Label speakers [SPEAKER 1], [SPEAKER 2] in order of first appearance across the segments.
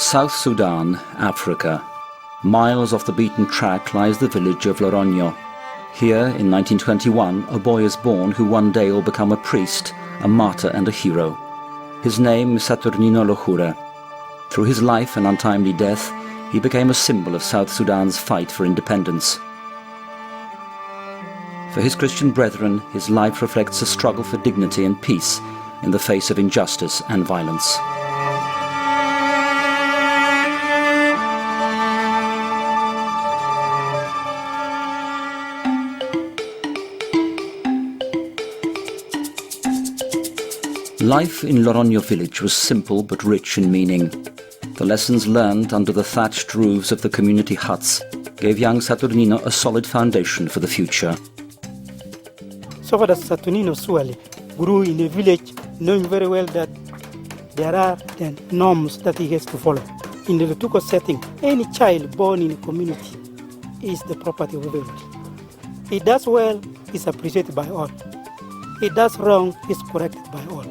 [SPEAKER 1] South Sudan, Africa. Miles off the beaten track lies the village of Loronyo. Here, in 1921, a boy is born who one day will become a priest, a martyr and a hero. His name is Saturnino Lohure. Through his life and untimely death, he became a symbol of South Sudan's fight for independence. For his Christian brethren, his life reflects a struggle for dignity and peace in the face of injustice and violence. Life in Loronyo village was simple but rich in meaning. The lessons learned under the thatched roofs of the community huts gave young Saturnino a solid foundation for the future.
[SPEAKER 2] So far, Saturnino Suali grew in a village knowing very well that there are the norms that he has to follow. In the Lotuko setting, any child born in a community is the property of everybody. He does well, is appreciated by all. He does wrong, is corrected by all.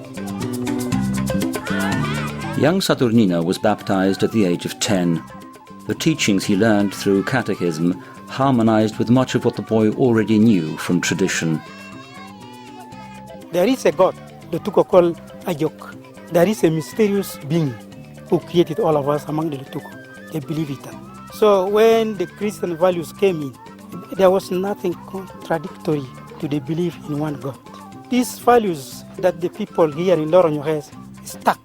[SPEAKER 1] Young Saturnino was baptized at the age of 10. The teachings he learned through catechism harmonized with much of what the boy already knew from tradition.
[SPEAKER 2] There is a God, the Lotuko called Ajok. There is a mysterious being who created all of us among the Lotuko. They believe it. So when the Christian values came in, there was nothing contradictory to the belief in one God. These values that the people here in Loronyo has stuck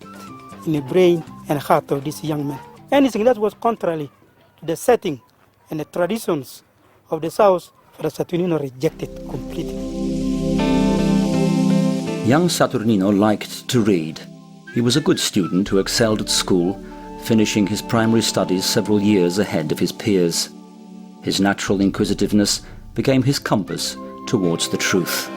[SPEAKER 2] in the brain and heart of this young man. Anything that was contrary to the setting and the traditions of the South, Father Saturnino rejected completely.
[SPEAKER 1] Young Saturnino liked to read. He was a good student who excelled at school, finishing his primary studies several years ahead of his peers. His natural inquisitiveness became his compass towards the truth.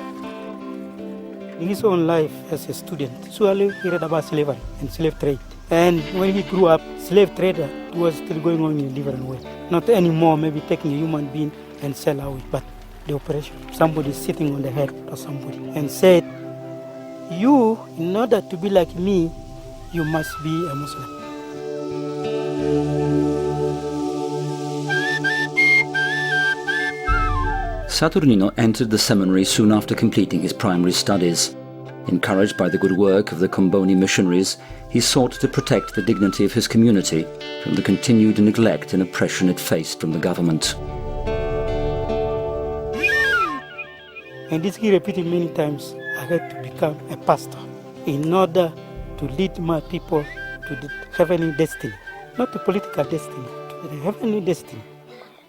[SPEAKER 2] In his own life as a student, Suali he read about slavery and slave trade. And when he grew up, slave trade was still going on in a different way. Not anymore maybe taking a human being and sell out, but the operation. Somebody sitting on the head of somebody and said, you, in order to be like me, you must be a Muslim.
[SPEAKER 1] Saturnino entered the seminary soon after completing his primary studies. Encouraged by the good work of the Comboni missionaries, he sought to protect the dignity of his community from the continued neglect and oppression it faced from the government.
[SPEAKER 2] And this he repeated many times, I had to become a pastor in order to lead my people to the heavenly destiny, not the political destiny, to the heavenly destiny.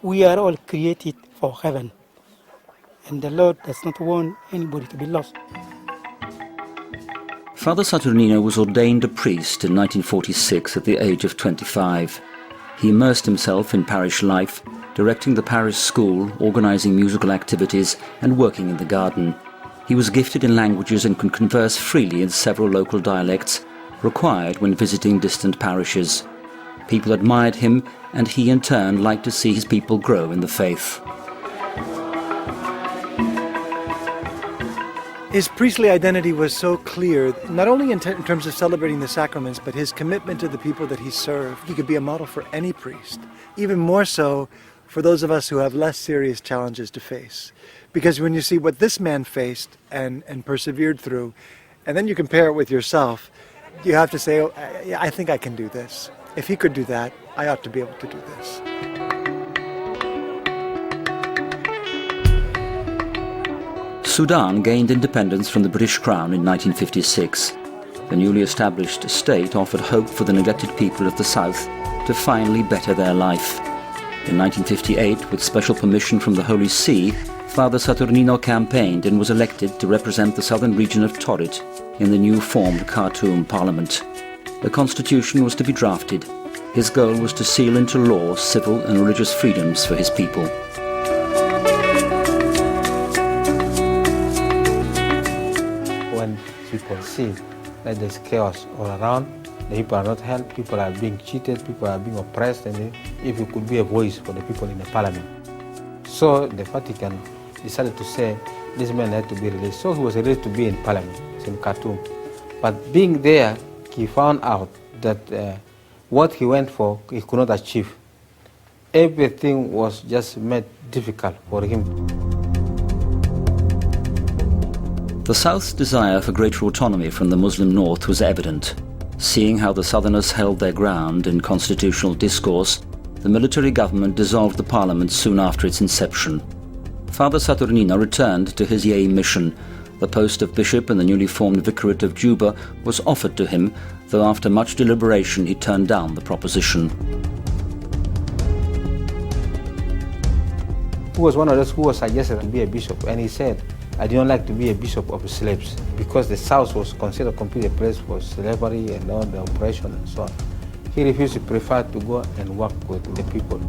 [SPEAKER 2] We are all created for heaven, and the Lord does not want anybody to be lost.
[SPEAKER 1] Father Saturnino was ordained a priest in 1946 at the age of 25. He immersed himself in parish life, directing the parish school, organizing musical activities, and working in the garden. He was gifted in languages and could converse freely in several local dialects, required when visiting distant parishes. People admired him, and he in turn liked to see his people grow in the faith.
[SPEAKER 3] His priestly identity was so clear, not only in terms of celebrating the sacraments, but his commitment to the people that he served. He could be a model for any priest, even more so for those of us who have less serious challenges to face. Because when you see what this man faced and persevered through, and then you compare it with yourself, you have to say, oh, I think I can do this. If he could do that, I ought to be able to do this.
[SPEAKER 1] Sudan gained independence from the British Crown in 1956. The newly established state offered hope for the neglected people of the South to finally better their life. In 1958, with special permission from the Holy See, Father Saturnino campaigned and was elected to represent the southern region of Torit in the new formed Khartoum Parliament. The constitution was to be drafted. His goal was to seal into law civil and religious freedoms for his people.
[SPEAKER 4] When people see that there's chaos all around, the people are not helped, people are being cheated, people are being oppressed, and if you could be a voice for the people in the parliament. So the Vatican decided to say this man had to be released. So he was ready to be in parliament, in Khartoum. But being there, he found out that what he went for, he could not achieve. Everything was just made difficult for him.
[SPEAKER 1] The South's desire for greater autonomy from the Muslim North was evident. Seeing how the Southerners held their ground in constitutional discourse, the military government dissolved the parliament soon after its inception. Father Saturnino returned to his Yei mission. The post of bishop in the newly formed vicariate of Juba was offered to him, though after much deliberation he turned down the proposition.
[SPEAKER 4] He was one of those who was suggested to be a bishop, and he said, I did not like to be a bishop of slaves, because the South was considered a complete place for slavery and all the oppression and so on. He refused, to prefer to go and work with the people.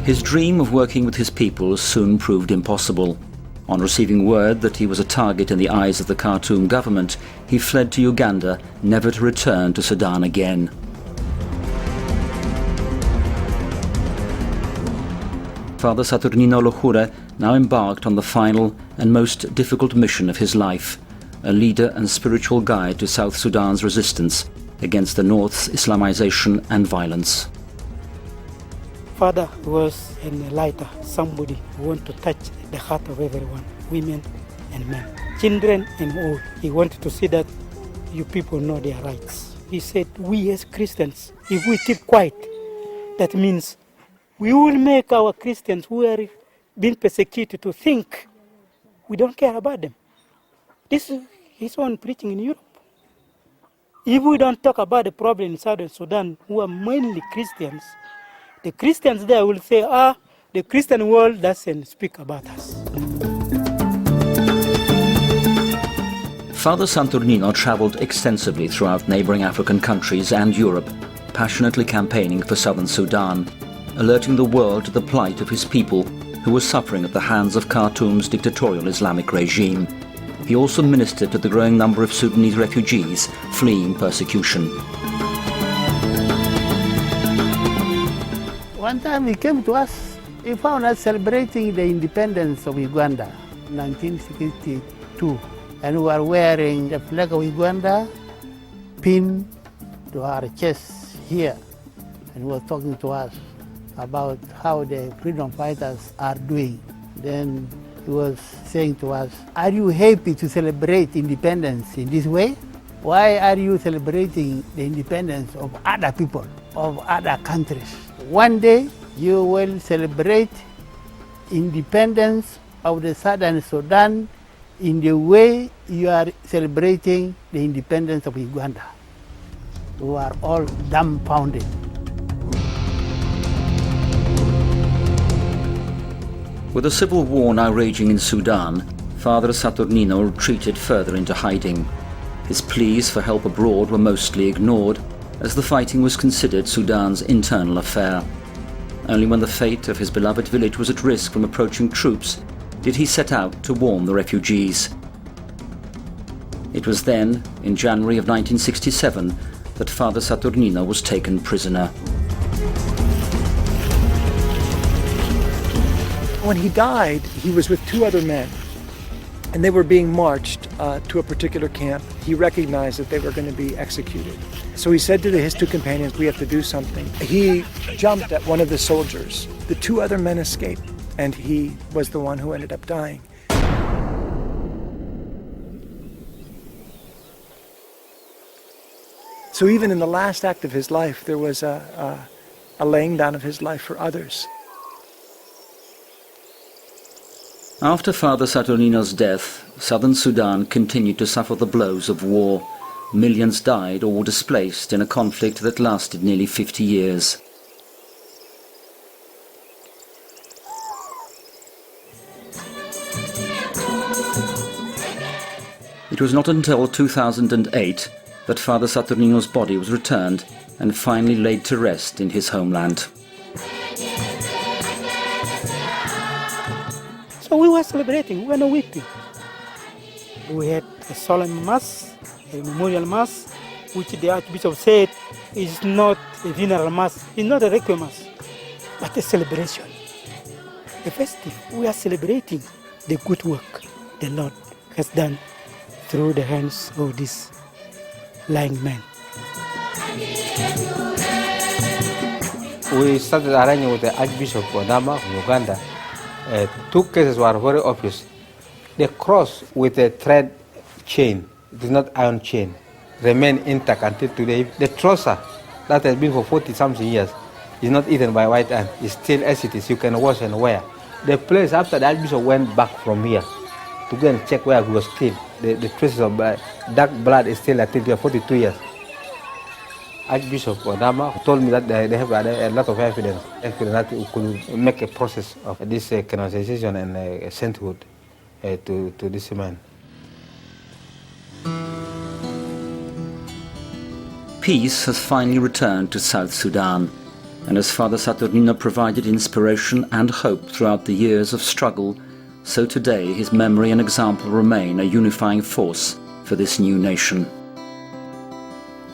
[SPEAKER 1] His dream of working with his people soon proved impossible. On receiving word that he was a target in the eyes of the Khartoum government, he fled to Uganda, never to return to Sudan again. Father Saturnino Lohure now embarked on the final and most difficult mission of his life, a leader and spiritual guide to South Sudan's resistance against the North's Islamization and violence.
[SPEAKER 2] Father was a lighter, somebody who wanted to touch the heart of everyone, women and men, children and old. He wanted to see that you people know their rights. He said, we as Christians, if we keep quiet, that means we will make our Christians who are being persecuted to think we don't care about them. This is his own preaching in Europe. If we don't talk about the problem in Southern Sudan, who are mainly Christians, the Christians there will say, the Christian world doesn't speak about us.
[SPEAKER 1] Father Saturnino traveled extensively throughout neighboring African countries and Europe, passionately campaigning for Southern Sudan, alerting the world to the plight of his people who were suffering at the hands of Khartoum's dictatorial Islamic regime. He also ministered to the growing number of Sudanese refugees fleeing persecution.
[SPEAKER 5] One time he came to us, he found us celebrating the independence of Uganda, 1962, and we were wearing the flag of Uganda pinned to our chest here, and he was talking to us about how the freedom fighters are doing. Then he was saying to us, are you happy to celebrate independence in this way? Why are you celebrating the independence of other people, of other countries? One day you will celebrate independence of the Southern Sudan in the way you are celebrating the independence of Uganda. We are all dumbfounded.
[SPEAKER 1] With the civil war now raging in Sudan, Father Saturnino retreated further into hiding. His pleas for help abroad were mostly ignored, as the fighting was considered Sudan's internal affair. Only when the fate of his beloved village was at risk from approaching troops did he set out to warn the refugees. It was then, in January of 1967, that Father Saturnino was taken prisoner.
[SPEAKER 3] When he died, he was with two other men, and they were being marched to a particular camp. He recognized that they were going to be executed. So he said to his two companions, we have to do something. He jumped at one of the soldiers. The two other men escaped, and he was the one who ended up dying. So even in the last act of his life, there was a laying down of his life for others.
[SPEAKER 1] After Father Saturnino's death, Southern Sudan continued to suffer the blows of war. Millions died or were displaced in a conflict that lasted nearly 50 years. It was not until 2008 that Father Saturnino's body was returned and finally laid to rest in his homeland.
[SPEAKER 2] So we were celebrating, we were not weeping. We had a solemn mass, a memorial mass, which the Archbishop said is not a funeral mass, it's not a requiem mass, but a celebration, a festive. We are celebrating the good work the Lord has done through the hands of this lying man.
[SPEAKER 4] We started arranging with the Archbishop of Odama of Uganda. Two cases were very obvious. The cross with a thread chain, it is not iron chain, remain intact until today. The trouser that has been for 40-something years is not eaten by white ant. It's still as it is. You can wash and wear. The place after the Archbishop went back from here to go and check where he was killed. The traces of dark blood is still until here, 42 years. Archbishop Odama told me that they have a lot of evidence that could make a process of this canonization and sainthood to this man.
[SPEAKER 1] Peace has finally returned to South Sudan, and as Father Saturnino provided inspiration and hope throughout the years of struggle, so today his memory and example remain a unifying force for this new nation.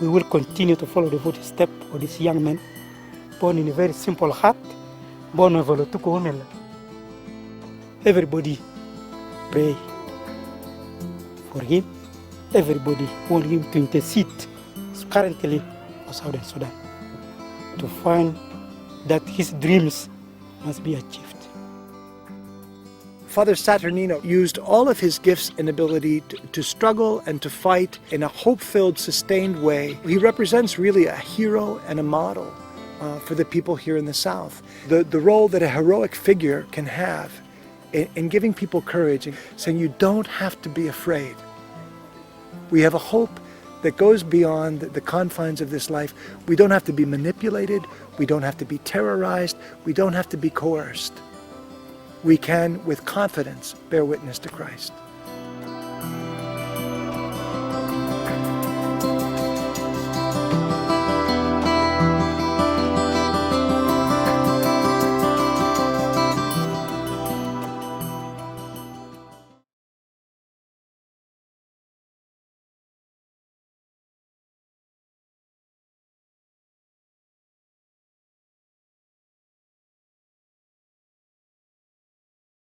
[SPEAKER 2] We will continue to follow the footsteps of this young man, born in a very simple hut, born of a Lotuko woman. Everybody pray for him. Everybody want him to intercede currently for Southern Sudan, to find that his dreams must be achieved.
[SPEAKER 3] Father Saturnino used all of his gifts and ability to struggle and to fight in a hope-filled, sustained way. He represents really a hero and a model for the people here in the South. The role that a heroic figure can have in giving people courage, and saying you don't have to be afraid. We have a hope that goes beyond the confines of this life. We don't have to be manipulated. We don't have to be terrorized. We don't have to be coerced. We can, with confidence, bear witness to Christ.